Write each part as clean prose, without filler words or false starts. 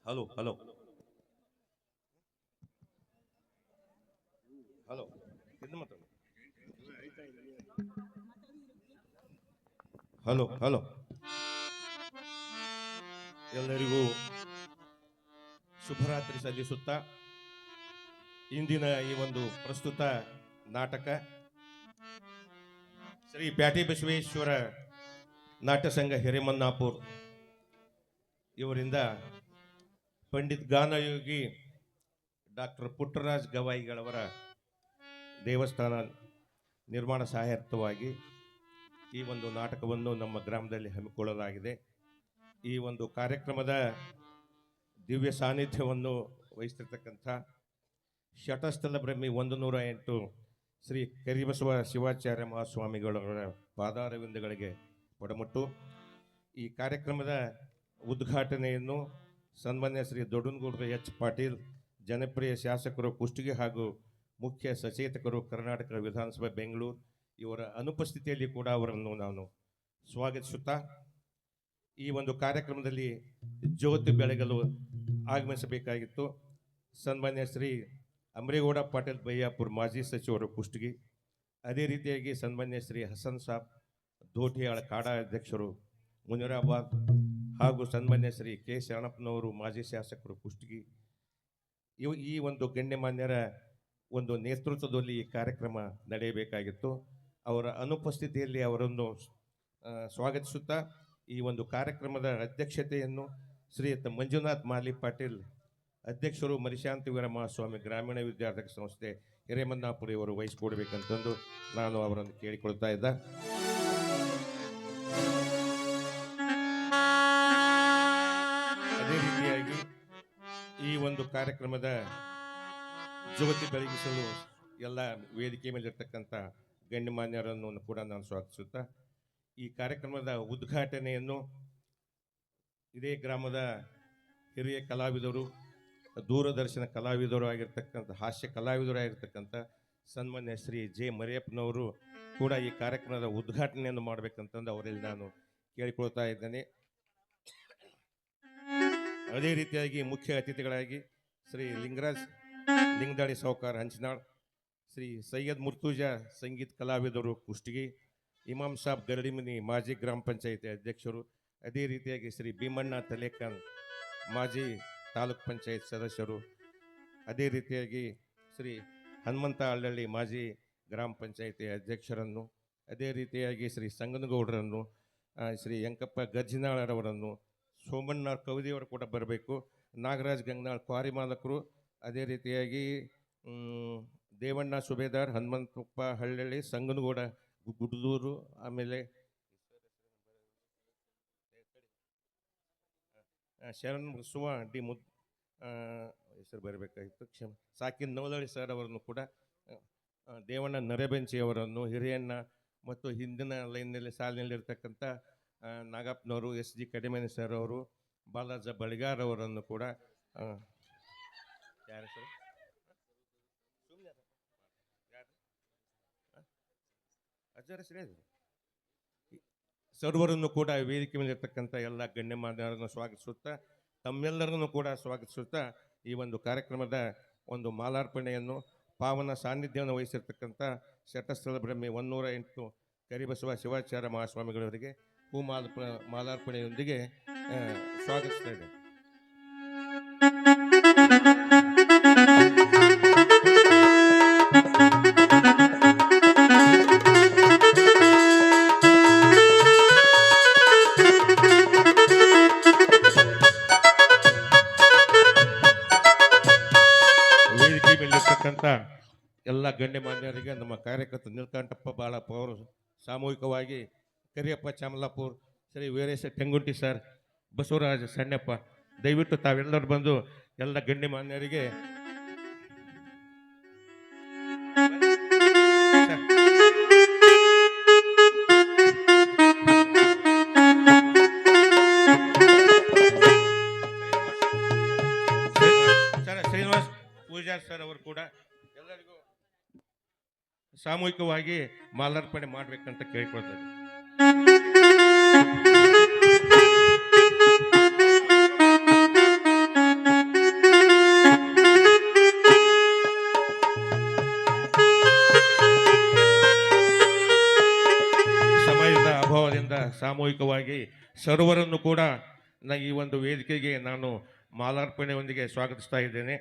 Hello hello hello ಇದು ಮಾತಾಡು. Hello hello ಎಲ್ಲರಿಗೂ ಶುಭರಾತ್ರಿ ಸಲ್ಲಿಸುತ್ತಾ ಇಂದಿನ ಈ ಒಂದು ಪ್ರಸ್ತುತ ನಾಟಕ ಶ್ರೀ ಪ್ಯಾಟಿ ಬಸವೇಶ್ವರ ನಾಟ್ಯ ಸಂಘ ಹಿರೇಮನ್ನಾಪುರ್ ಇವರಿಂದ ಪಂಡಿತ್ ಗಾನಯೋಗಿ ಡಾಕ್ಟರ್ ಪುಟ್ಟರಾಜ್ ಗವಾಯಿಗಳವರ ದೇವಸ್ಥಾನ ನಿರ್ಮಾಣ ಸಹಾಯಾರ್ಥವಾಗಿ ಈ ಒಂದು ನಾಟಕವನ್ನು ನಮ್ಮ ಗ್ರಾಮದಲ್ಲಿ ಹಮ್ಮಿಕೊಳ್ಳಲಾಗಿದೆ. ಈ ಒಂದು ಕಾರ್ಯಕ್ರಮದ ದಿವ್ಯ ಸಾನ್ನಿಧ್ಯವನ್ನು ವಹಿಸ್ತಿರ್ತಕ್ಕಂಥ ಶಟಸ್ಥಲ ಬ್ರಹ್ಮಿ 108 ಶ್ರೀ ಕರಿಬಸವ ಶಿವಾಚಾರ್ಯ ಮಹಾಸ್ವಾಮಿಗಳವರ ಪಾದಾರವಿಂದಗಳಿಗೆ ಪಡಮಟ್ಟು ಈ ಕಾರ್ಯಕ್ರಮದ ಉದ್ಘಾಟನೆಯನ್ನು ಸನ್ಮಾನ್ಯ ಶ್ರೀ ದೊಡ್ಡನಗೌಡರ ಎಚ್ ಪಾಟೀಲ್ ಜನಪ್ರಿಯ ಶಾಸಕರು ಕುಷ್ಟಗಿ ಹಾಗೂ ಮುಖ್ಯ ಸಚೇತಕರು ಕರ್ನಾಟಕ ವಿಧಾನಸಭೆ ಬೆಂಗಳೂರು ಇವರ ಅನುಪಸ್ಥಿತಿಯಲ್ಲಿ ಕೂಡ ಅವರನ್ನು ನಾನು ಸ್ವಾಗತಿಸುತ್ತಾ ಈ ಒಂದು ಕಾರ್ಯಕ್ರಮದಲ್ಲಿ ಜ್ಯೋತಿ ಬೆಳಗಲು ಆಗಮಿಸಬೇಕಾಗಿತ್ತು. ಸನ್ಮಾನ್ಯ ಶ್ರೀ ಅಮರೇಗೌಡ ಪಾಟೀಲ್ ಬಯ್ಯಾಪುರ್ ಮಾಜಿ ಸಚಿವರು ಕುಷ್ಟಗಿ, ಅದೇ ರೀತಿಯಾಗಿ ಸನ್ಮಾನ್ಯ ಶ್ರೀ ಹಸನ್ ಸಾಬ್ ದೋಟಿಯಾಳ ಕಾಡಾ ಅಧ್ಯಕ್ಷರು ಮುನಿರಾಬಾದ್ ಹಾಗೂ ಸನ್ಮಾನ್ಯ ಶ್ರೀ ಕೆ ಶರಣಪ್ಪನವರು ಮಾಜಿ ಶಾಸಕರು ಕುಷ್ಟಗಿ ಈ ಒಂದು ಗಣ್ಯಮಾನ್ಯರ ಒಂದು ನೇತೃತ್ವದಲ್ಲಿ ಈ ಕಾರ್ಯಕ್ರಮ ನಡೆಯಬೇಕಾಗಿತ್ತು. ಅವರ ಅನುಪಸ್ಥಿತಿಯಲ್ಲಿ ಅವರನ್ನು ಸ್ವಾಗತಿಸುತ್ತಾ ಈ ಒಂದು ಕಾರ್ಯಕ್ರಮದ ಅಧ್ಯಕ್ಷತೆಯನ್ನು ಶ್ರೀಯುತ ಮಂಜುನಾಥ್ ಮಾಲಿ ಪಾಟೀಲ್ ಅಧ್ಯಕ್ಷರು ಮರಿಶಾಂತಿ ವೀರಮಹಾಸ್ವಾಮಿ ಗ್ರಾಮೀಣ ವಿದ್ಯಾರ್ಥಿ ಸಂಸ್ಥೆ ಹಿರೇಮನ್ನಾಪುರ ಇವರು ವಹಿಸಿಕೊಡ್ಬೇಕಂತಂದು ನಾನು ಅವರನ್ನು ಕೇಳಿಕೊಳ್ತಾ ಇದ್ದ. ಅದೇ ರೀತಿಯಾಗಿ ಈ ಒಂದು ಕಾರ್ಯಕ್ರಮದ ಜ್ಯೋತಿ ಬೆಳಗಿಸಲು ಎಲ್ಲ ವೇದಿಕೆ ಮೇಲಿರ್ತಕ್ಕಂಥ ಗಣ್ಯಮಾನ್ಯರನ್ನು ಕೂಡ ನಾನು ಸ್ವಾಗತಿಸುತ್ತಾ ಈ ಕಾರ್ಯಕ್ರಮದ ಉದ್ಘಾಟನೆಯನ್ನು ಇದೇ ಗ್ರಾಮದ ಹಿರಿಯ ಕಲಾವಿದರು, ದೂರದರ್ಶನ ಕಲಾವಿದರು ಆಗಿರ್ತಕ್ಕಂಥ ಹಾಸ್ಯ ಕಲಾವಿದರು ಆಗಿರ್ತಕ್ಕಂಥ ಸನ್ಮಾನ್ಯ ಶ್ರೀ ಜೆ ಮರಿಯಪ್ಪನವರು ಕೂಡ ಈ ಕಾರ್ಯಕ್ರಮದ ಉದ್ಘಾಟನೆಯನ್ನು ಮಾಡಬೇಕಂತಂದು ಅವರಲ್ಲಿ ನಾನು ಕೇಳಿಕೊಳ್ತಾ ಇದ್ದೇನೆ. ಅದೇ ರೀತಿಯಾಗಿ ಮುಖ್ಯ ಅತಿಥಿಗಳಾಗಿ ಶ್ರೀ ಲಿಂಗರಾಜ್ ಲಿಂಗದಾಳಿ ಸಾವುಕಾರ್ ಹಂಚನಾಳ್, ಶ್ರೀ ಸೈಯದ್ ಮುರ್ತುಜಾ ಸಂಗೀತ ಕಲಾವಿದರು ಕುಷ್ಟಗಿ, ಇಮಾಮ್ ಸಾಬ್ ಗರಡಿಮನಿ ಮಾಜಿ ಗ್ರಾಮ ಪಂಚಾಯಿತಿ ಅಧ್ಯಕ್ಷರು, ಅದೇ ರೀತಿಯಾಗಿ ಶ್ರೀ ಭೀಮಣ್ಣ ತಲೇಖಾನ್ ಮಾಜಿ ತಾಲೂಕ್ ಪಂಚಾಯತ್ ಸದಸ್ಯರು, ಅದೇ ರೀತಿಯಾಗಿ ಶ್ರೀ ಹನುಮಂತ ಹಳ್ಳಳ್ಳಿ ಮಾಜಿ ಗ್ರಾಮ ಪಂಚಾಯಿತಿ ಅಧ್ಯಕ್ಷರನ್ನು, ಅದೇ ರೀತಿಯಾಗಿ ಶ್ರೀ ಸಂಗನಗೌಡರನ್ನು, ಶ್ರೀ ಯಂಕಪ್ಪ ಗಜ್ಜಿನಾಳರವರನ್ನು, ಸೋಮಣ್ಣ ಕವದಿಯವರು ಕೂಡ ಬರಬೇಕು, ನಾಗರಾಜ್ ಗಂಗನಾಳ್ ಕ್ವಾರಿ ಮಾಲಕರು, ಅದೇ ರೀತಿಯಾಗಿ ದೇವಣ್ಣ ಸುಬೇದಾರ್ ಹನುಮಂತಪ್ಪ ಹಳ್ಳಳ್ಳಿ ಸಂಗನಗೌಡ ಗುಡ್ದೂರು, ಆಮೇಲೆ ಶರಣ್ ಬಸವ ಡಿ ಮುದ್ ಹೆಸರು ಬರಬೇಕಾಗಿತ್ತು ಕ್ಷಮ ಸಾಕಿನ್ ನವಲಳ್ಳಿ ಸರ್ ಅವರನ್ನು ಕೂಡ, ದೇವಣ್ಣ ನರೆಬೆಂಚಿ ಅವರನ್ನು, ಹಿರಿಯಣ್ಣ ಮತ್ತು ಹಿಂದಿನ ಲೈನ್ನಲ್ಲಿ ಸಾಲಿನಲ್ಲಿರ್ತಕ್ಕಂಥ ನಾಗಪ್ಪನವರು, ಎಸ್ ಜಿ ಕಡಿಮನಿ ಸರ್ ಅವರು, ಬಾಲಾಜ ಬಳಿಗಾರ್ ಅವರನ್ನು ಕೂಡ ಯಾರು ಸರ್ ಅಜ್ಜರ ಸರ್ವರನ್ನು ಕೂಡ ವೇದಿಕೆ ಮೇಲೆ ಇರ್ತಕ್ಕಂಥ ಎಲ್ಲ ಗಣ್ಯಮಾನ್ಯರನ್ನು ಸ್ವಾಗತಿಸುತ್ತಾ ತಮ್ಮೆಲ್ಲರನ್ನು ಕೂಡ ಸ್ವಾಗತಿಸುತ್ತಾ ಈ ಒಂದು ಕಾರ್ಯಕ್ರಮದ ಒಂದು ಮಾಲಾರ್ಪಣೆಯನ್ನು ಪಾವನ ಸಾನ್ನಿಧ್ಯವನ್ನು ವಹಿಸಿರ್ತಕ್ಕಂಥ ಶಟಸ್ಥಳ ಬ್ರಹ್ಮಿ 108 ಕರಿಬಸವ ಶಿವಾಚಾರ್ಯ ಮಹಾಸ್ವಾಮಿಗಳವರಿಗೆ ಮಾಲಾರ್ಪಣೆಯೊಂದಿಗೆ ಸ್ವಾಗತಿಸ್ತಾ ಇದೆ. ಎಲ್ಲ ಗಣ್ಯಮಾನ್ಯರಿಗೆ ನಮ್ಮ ಕಾರ್ಯಕರ್ತ ನೀಲಕಂಠಪ್ಪ ಬಾಳಪ್ಪ ಅವರು ಸಾಮೂಹಿಕವಾಗಿ ಕರಿಯಪ್ಪ ಚಾಮಲಾಪುರ್, ಶ್ರೀ ವೀರೇಶ ಟೆಂಗುಂಟಿ ಸರ್, ಬಸವರಾಜ ಸಣ್ಣಪ್ಪ, ದಯವಿಟ್ಟು ತಾವೆಲ್ಲರೂ ಬಂದು ಎಲ್ಲ ಗಣ್ಯಮಾನ್ಯರಿಗೆ ಶ್ರೀನಿವಾಸ್ ಪೂಜಾರ್ ಸರ್ ಅವರು ಕೂಡ ಎಲ್ಲರಿಗೂ ಸಾಮೂಹಿಕವಾಗಿ ಮಾಲಾರ್ಪಣೆ ಮಾಡಬೇಕಂತ ಕೇಳಿಕೊಳ್ತಾರೆ. ಸಾಮೂಹಿಕವಾಗಿ ಸರ್ವರನ್ನು ಕೂಡ ಈ ಒಂದು ವೇದಿಕೆಗೆ ನಾನು ಮಾಲಾರ್ಪಣೆಯೊಂದಿಗೆ ಸ್ವಾಗತಿಸ್ತಾ ಇದ್ದೇನೆ.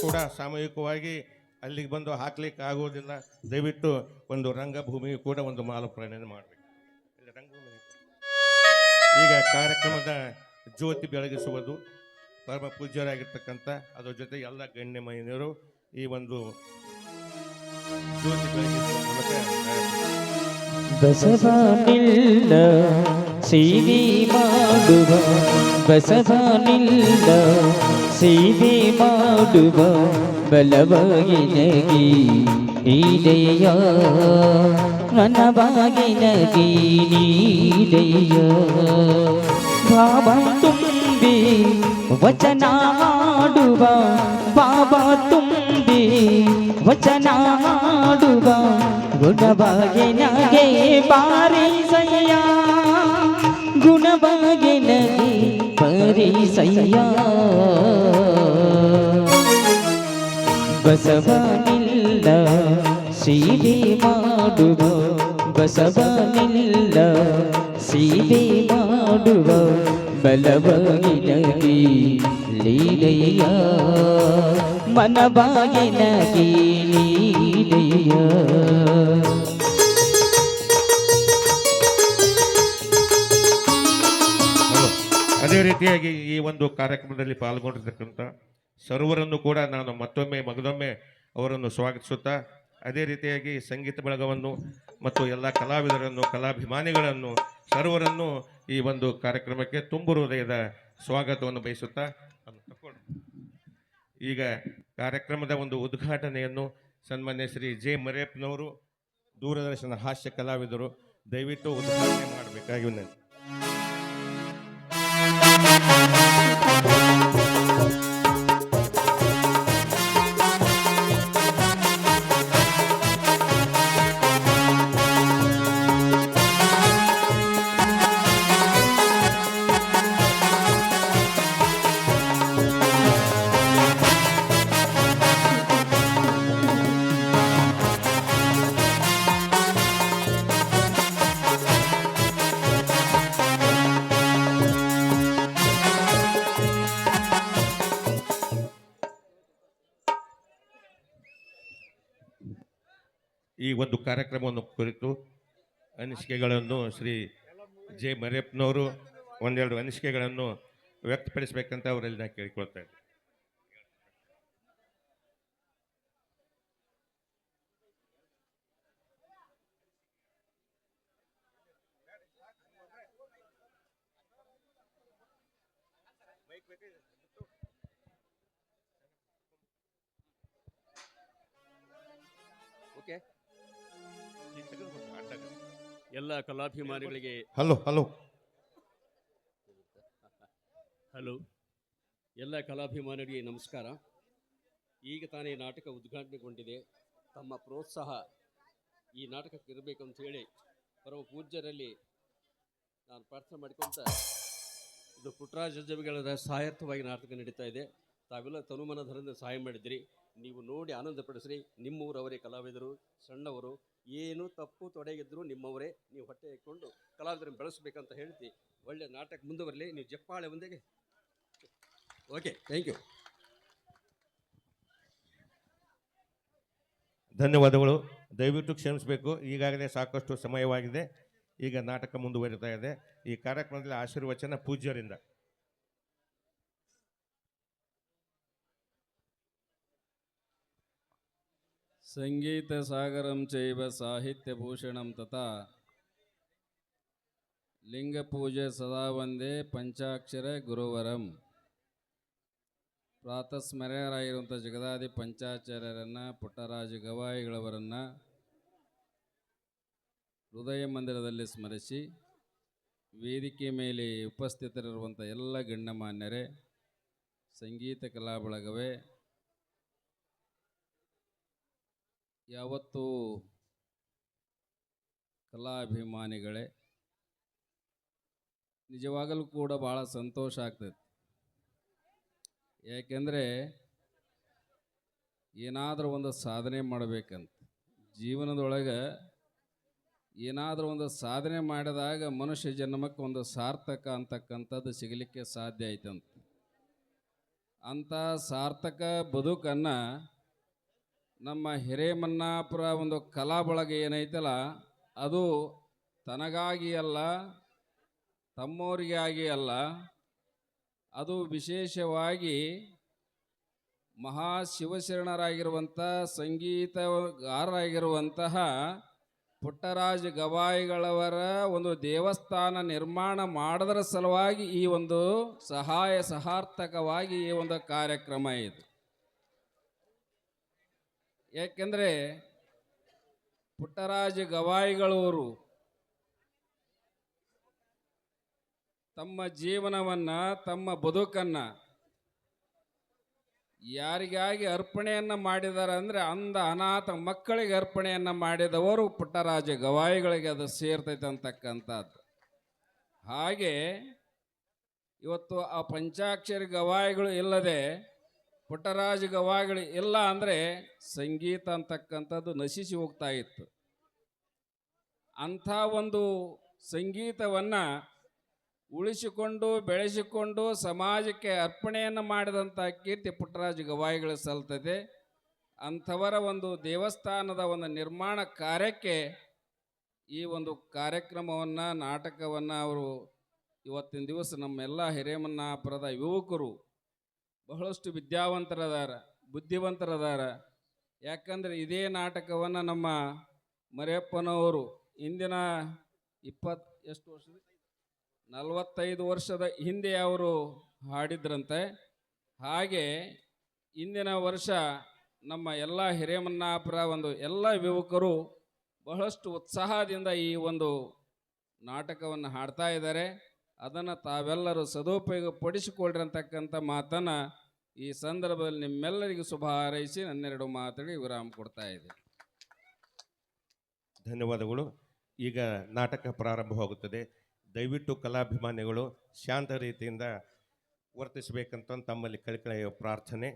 ಕೂಡ ಸಾಮೂಹಿಕವಾಗಿ ಅಲ್ಲಿಗೆ ಬಂದು ಹಾಕ್ಲಿಕ್ಕೆ ಆಗುವುದಿಲ್ಲ. ದಯವಿಟ್ಟು ಒಂದು ರಂಗಭೂಮಿಯು ಕೂಡ ಒಂದು ಮಾಲಾರ್ಪಣೆಯನ್ನು ಮಾಡಬೇಕು. ಈಗ ಕಾರ್ಯಕ್ರಮದ ಜ್ಯೋತಿ ಬೆಳಗಿಸುವುದು ಪರಮ ಪೂಜ್ಯರಾಗಿರ್ತಕ್ಕಂಥ ಅದರ ಜೊತೆ ಎಲ್ಲ ಗಣ್ಯಮಹಿಳೆಯರು ಈ ಒಂದು ಜ್ಯೋತಿ ಬೆಳಗಿಸುವ ಮೂಲಕ ಬಸವನಿಲ್ಲ ಸೇವೆ ಮಾಡುವ, ಬಸವನಿಲ್ಲ ಸೇವೆ ಮಾಡುವ ಬಲವಾಗಿನಗಿ ನೀಡೆಯ, ನನವಾಗಿನಗಿ ನೀಡೆಯ. ಭಾವ ತುಂಬಿ ವಚನ ಹಾಡುವ, ಭಾವ ತುಂಬಿ ವಚನ ಹಾಡುವ ಗುಣವಾಗಿನಗೆ ಪಾರಿಸಯ್ಯ, ಗುಣವಾಗಿನಗೆ ಪರಿಸಯ್ಯ. ಬಸವನಿಲ್ಲ ಸೇವೆ ಮಾಡುವ, ಬಸವನಿಲ್ಲ ಸೇವೆ ಮಾಡುವ ಬಲವಾಗಿನಗೆ ಲೀಲೆಯ, ಮನವಾಗಿನಗೆ ಲೀಲೆಯ. ಅದೇ ರೀತಿಯಾಗಿ ಈ ಒಂದು ಕಾರ್ಯಕ್ರಮದಲ್ಲಿ ಪಾಲ್ಗೊಂಡಿರ್ತಕ್ಕಂಥ ಸರ್ವರನ್ನು ಕೂಡ ನಾನು ಮತ್ತೊಮ್ಮೆ ಮಗದೊಮ್ಮೆ ಅವರನ್ನು ಸ್ವಾಗತಿಸುತ್ತಾ, ಅದೇ ರೀತಿಯಾಗಿ ಸಂಗೀತ ಬಳಗವನ್ನು ಮತ್ತು ಎಲ್ಲ ಕಲಾವಿದರನ್ನು, ಕಲಾಭಿಮಾನಿಗಳನ್ನು ಸರ್ವರನ್ನು ಈ ಒಂದು ಕಾರ್ಯಕ್ರಮಕ್ಕೆ ತುಂಬು ಹೃದಯದ ಸ್ವಾಗತವನ್ನು ಬಯಸುತ್ತಾ, ಈಗ ಕಾರ್ಯಕ್ರಮದ ಒಂದು ಉದ್ಘಾಟನೆಯನ್ನು ಸನ್ಮಾನ್ಯ ಶ್ರೀ ಜೆ ಮರೇಪ್ನವರು, ದೂರದರ್ಶನ ಹಾಸ್ಯ ಕಲಾವಿದರು, ದಯವಿಟ್ಟು ಉದ್ಘಾಟನೆ ಮಾಡಬೇಕಾಗಿ ವಿನಂತಿ. ಈ ಒಂದು ಕಾರ್ಯಕ್ರಮವನ್ನು ಕುರಿತು ಅನಿಸಿಕೆಗಳನ್ನು ಶ್ರೀ ಜೆ ಮರೇಪ್ನವರು ಒಂದೆರಡು ಅನಿಸಿಕೆಗಳನ್ನು ವ್ಯಕ್ತಪಡಿಸಬೇಕಂತ ಅವರಲ್ಲಿ ನಾನು ಕೇಳಿಕೊಳ್ತಾ ಇದ್ದೆ. ಎಲ್ಲ ಕಲಾಭಿಮಾನಿಗಳಿಗೆ ಹಲೋ ಹಲೋ ಹಲೋ ಎಲ್ಲ ಕಲಾಭಿಮಾನಿಗಳಿಗೆ ನಮಸ್ಕಾರ. ಈಗ ತಾನೇ ನಾಟಕ ಉದ್ಘಾಟನೆಗೊಂಡಿದೆ. ತಮ್ಮ ಪ್ರೋತ್ಸಾಹ ಈ ನಾಟಕಕ್ಕೆ ಇರಬೇಕು ಅಂತ ಹೇಳಿ ಪರಮ ಪೂಜ್ಯರಲ್ಲಿ ನಾನು ಪ್ರಾರ್ಥನೆ ಮಾಡಿಕೊಂತ, ಇದು ಪುಟ್ಟರಾಜ ಜಜ್ಜವಿಗಳ ಸಹಾಯಾರ್ಥವಾಗಿ ನಾಟಕ ನಡೀತಾ ಇದೆ. ತಾವೆಲ್ಲ ತನುಮನಧರಿಂದ ಸಹಾಯ ಮಾಡಿದ್ರಿ. ನೀವು ನೋಡಿ ಆನಂದ ಪಡಿಸ್ರಿ. ನಿಮ್ಮೂರವರೇ ಕಲಾವಿದರು, ಸಣ್ಣವರು, ಏನು ತಪ್ಪು ತೊಡಗಿದ್ರು ನಿಮ್ಮವರೇ. ನೀವು ಹೊಟ್ಟೆ ಇಟ್ಕೊಂಡು ಕಲಾವಿದರನ್ನು ಬೆಳೆಸ್ಬೇಕಂತ ಹೇಳ್ತಿ. ಒಳ್ಳೆ ನಾಟಕ ಮುಂದುವರಲಿ. ನೀವು ಜಪ್ಪಾಳೆ ಒಂದಿಗೆ. Okay, thank you. ಧನ್ಯವಾದಗಳು. ದಯವಿಟ್ಟು ಕ್ಷಮಿಸಬೇಕು, ಈಗಾಗಲೇ ಸಾಕಷ್ಟು ಸಮಯವಾಗಿದೆ. ಈಗ ನಾಟಕ ಮುಂದುವರಿತಾ ಇದೆ. ಈ ಕಾರ್ಯಕ್ರಮದಲ್ಲಿ ಆಶೀರ್ವಚನ ಪೂಜ್ಯರಿಂದ. ಸಂಗೀತ ಸಾಗರಂ ಚೈವ ಸಾಹಿತ್ಯ ಭೂಷಣಂ ತಥಾ ಲಿಂಗ ಪೂಜೆ ಸದಾ ಒಂದೇ ಪಂಚಾಕ್ಷರ ಗುರುವರಂ. ಪ್ರಾತಸ್ಮರಣರಾಗಿರುವಂಥ ಜಗದಾದಿ ಪಂಚಾಚಾರ್ಯರನ್ನು, ಪುಟ್ಟರಾಜ ಗವಾಯಿಗಳವರನ್ನು ಹೃದಯ ಮಂದಿರದಲ್ಲಿ ಸ್ಮರಿಸಿ, ವೇದಿಕೆ ಮೇಲೆ ಉಪಸ್ಥಿತರಿರುವಂಥ ಎಲ್ಲ ಗಣ್ಯಮಾನ್ಯರೇ, ಸಂಗೀತ ಕಲಾ ಬಳಗವೇ, ಯಾವತ್ತೂ ಕಲಾಭಿಮಾನಿಗಳೇ, ನಿಜವಾಗಲೂ ಕೂಡ ಭಾಳ ಸಂತೋಷ ಆಗ್ತದೆ. ಯಾಕೆಂದರೆ ಏನಾದರೂ ಒಂದು ಸಾಧನೆ ಮಾಡಬೇಕಂತ ಜೀವನದೊಳಗೆ ಏನಾದರೂ ಒಂದು ಸಾಧನೆ ಮಾಡಿದಾಗ ಮನುಷ್ಯ ಜನ್ಮಕ್ಕೆ ಒಂದು ಸಾರ್ಥಕ ಅಂತಕ್ಕಂಥದ್ದು ಸಿಗಲಿಕ್ಕೆ ಸಾಧ್ಯ ಆಯ್ತಂತ. ಅಂಥ ಸಾರ್ಥಕ ಬದುಕನ್ನು ನಮ್ಮ ಹಿರೇಮನ್ನಾಪುರ ಒಂದು ಕಲಾ ಬಳಗ ಏನೈತಲ್ಲ, ಅದು ತನಗಾಗಿ ಅಲ್ಲ, ತಮ್ಮವರಿಗಾಗಿ ಅಲ್ಲ, ಅದು ವಿಶೇಷವಾಗಿ ಮಹಾಶಿವಶರಣರಾಗಿರುವಂಥ ಸಂಗೀತಗಾರರಾಗಿರುವಂತಹ ಪುಟ್ಟರಾಜ ಗವಾಯಿಗಳವರ ಒಂದು ದೇವಸ್ಥಾನ ನಿರ್ಮಾಣ ಮಾಡೋದರ ಸಲುವಾಗಿ ಈ ಒಂದು ಸಹಾಯ ಸಹಾರ್ಥಕವಾಗಿ ಈ ಒಂದು ಕಾರ್ಯಕ್ರಮ ಇದು. ಏಕೆಂದರೆ ಪುಟ್ಟರಾಜ ಗವಾಯಿಗಳವರು ತಮ್ಮ ಜೀವನವನ್ನು, ತಮ್ಮ ಬದುಕನ್ನು ಯಾರಿಗಾಗಿ ಅರ್ಪಣೆಯನ್ನು ಮಾಡಿದ್ದಾರೆ ಅಂದರೆ ಅಂಧ ಅನಾಥ ಮಕ್ಕಳಿಗೆ ಅರ್ಪಣೆಯನ್ನು ಮಾಡಿದವರು ಪುಟ್ಟರಾಜ ಗವಾಯಿಗಳಿಗೆ ಅದು ಸೇರ್ತೈತೆ ಅಂತಕ್ಕಂಥದ್ದು. ಹಾಗೆ ಇವತ್ತು ಆ ಪಂಚಾಕ್ಷರಿ ಗವಾಯಿಗಳು ಇಲ್ಲದೆ, ಪುಟ್ಟರಾಜ ಗವಾಯಿಗಳು ಇಲ್ಲ ಅಂದರೆ ಸಂಗೀತ ಅಂತಕ್ಕಂಥದ್ದು ನಶಿಸಿ ಹೋಗ್ತಾ ಇತ್ತು. ಅಂಥ ಒಂದು ಸಂಗೀತವನ್ನು ಉಳಿಸಿಕೊಂಡು ಬೆಳೆಸಿಕೊಂಡು ಸಮಾಜಕ್ಕೆ ಅರ್ಪಣೆಯನ್ನು ಮಾಡಿದಂಥ ಕೀರ್ತಿ ಪುಟ್ಟರಾಜ ಗವಾಯಿಗಳು ಸಲ್ತದೆ. ಅಂಥವರ ಒಂದು ದೇವಸ್ಥಾನದ ಒಂದು ನಿರ್ಮಾಣ ಕಾರ್ಯಕ್ಕೆ ಈ ಒಂದು ಕಾರ್ಯಕ್ರಮವನ್ನು, ನಾಟಕವನ್ನು ಅವರು ಇವತ್ತಿನ ದಿವಸ ನಮ್ಮೆಲ್ಲ ಹಿರೇಮನ್ನಾಪುರದ ಯುವಕರು ಬಹಳಷ್ಟು ವಿದ್ಯಾವಂತರದಾರ, ಬುದ್ಧಿವಂತರದಾರ. ಯಾಕಂದರೆ ಇದೇ ನಾಟಕವನ್ನು ನಮ್ಮ ಮರಿಯಪ್ಪನವರು ಇಂದಿನ 45 ವರ್ಷದ ಹಿಂದೆ ಅವರು ಹಾಡಿದ್ರಂತೆ. ಹಾಗೆ ಇಂದಿನ ವರ್ಷ ನಮ್ಮ ಎಲ್ಲ ಹಿರೇಮನ್ನಾಪುರ ಒಂದು ಎಲ್ಲ ಯುವಕರು ಬಹಳಷ್ಟು ಉತ್ಸಾಹದಿಂದ ಈ ಒಂದು ನಾಟಕವನ್ನು ಹಾಡ್ತಾ ಇದ್ದಾರೆ. ಅದನ್ನು ತಾವೆಲ್ಲರೂ ಸದುಪಯೋಗ ಪಡಿಸಿಕೊಳ್ಳ್ರಿ ಅಂತಕ್ಕಂಥ ಮಾತನ್ನು ಈ ಸಂದರ್ಭದಲ್ಲಿ ನಿಮ್ಮೆಲ್ಲರಿಗೂ ಶುಭ ಹಾರೈಸಿ ನನ್ನೆರಡು ಮಾತುಗಳಿಗೆ ವಿರಾಮ ಕೊಡ್ತಾ ಇದ್ದೀನಿ. ಧನ್ಯವಾದಗಳು. ಈಗ ನಾಟಕ ಪ್ರಾರಂಭವಾಗುತ್ತದೆ. ದಯವಿಟ್ಟು ಕಲಾಭಿಮಾನಿಗಳು ಶಾಂತ ರೀತಿಯಿಂದ ವರ್ತಿಸಬೇಕಂತ ತಮ್ಮಲ್ಲಿ ಕಳಕಳಿಯ ಪ್ರಾರ್ಥನೆ.